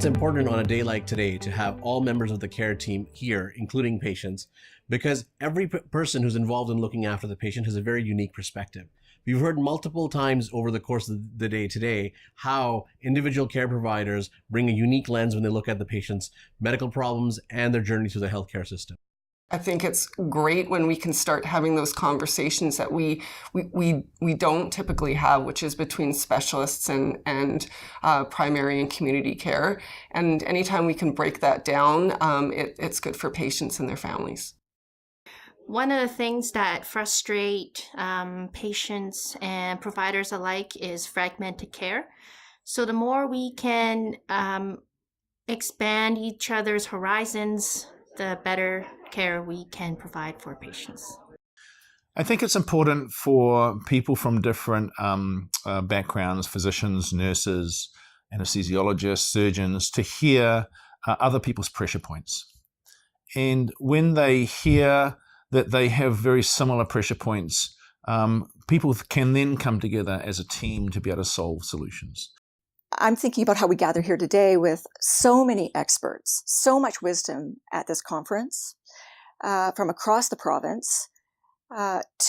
important on a day like today to have all members of the care team here, including patients, because every person who's involved in looking after the patient has a very unique perspective. We've heard multiple times over the course of the day today how individual care providers bring a unique lens when they look at the patient's medical problems and their journey through the healthcare system. I think it's great when we can start having those conversations that we don't typically have, which is between specialists and primary and community care. And anytime we can break that down, it's good for patients and their families. One of the things that frustrate patients and providers alike is fragmented care. So the more we can expand each other's horizons, the better care we can provide for patients. I think it's important for people from different backgrounds, physicians, nurses, anesthesiologists, surgeons, to hear other people's pressure points. And when they hear that they have very similar pressure points, people can then come together as a team to be able to solve solutions. I'm thinking about how we gather here today with so many experts, so much wisdom at this conference from across the province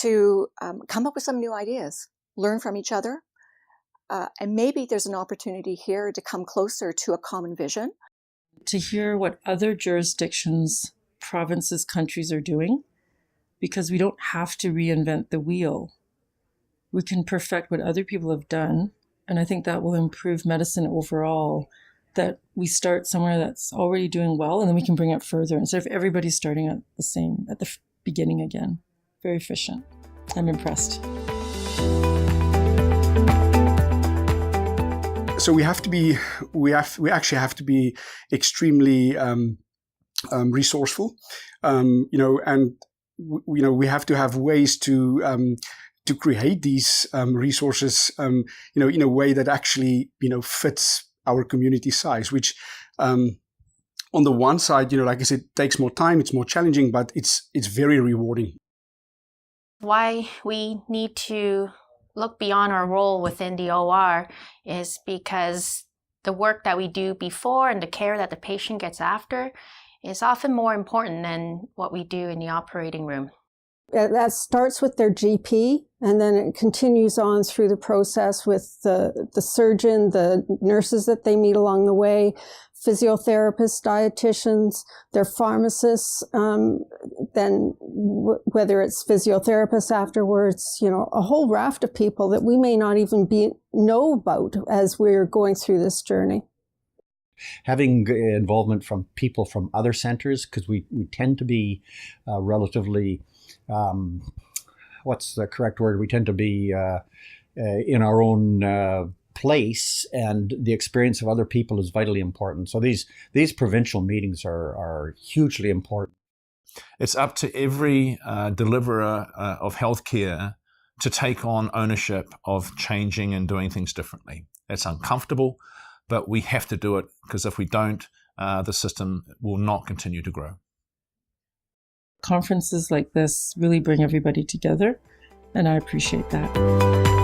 to come up with some new ideas, learn from each other. And maybe there's an opportunity here to come closer to a common vision. To hear what other jurisdictions, provinces, countries are doing, because we don't have to reinvent the wheel. We can perfect what other people have done. And I think that will improve medicine overall, that we start somewhere that's already doing well and then we can bring it further instead of everybody starting at the beginning again. Very efficient. I'm impressed. So we actually have to be extremely resourceful, and we have to have ways to create these resources, in a way that actually, fits our community size, which, on the one side, like I said, takes more time, it's more challenging, but it's very rewarding. Why we need to look beyond our role within the OR is because the work that we do before and the care that the patient gets after is often more important than what we do in the operating room. That starts with their GP, and then it continues on through the process with the surgeon, the nurses that they meet along the way, physiotherapists, dietitians, their pharmacists, then whether it's physiotherapists afterwards, a whole raft of people that we may not even know about as we're going through this journey. Having involvement from people from other centers, because we tend to be relatively, what's the correct word? We tend to be in our own place, and the experience of other people is vitally important. So these provincial meetings are hugely important. It's up to every deliverer of healthcare to take on ownership of changing and doing things differently. It's uncomfortable, but we have to do it, because if we don't, the system will not continue to grow. Conferences like this really bring everybody together, and I appreciate that.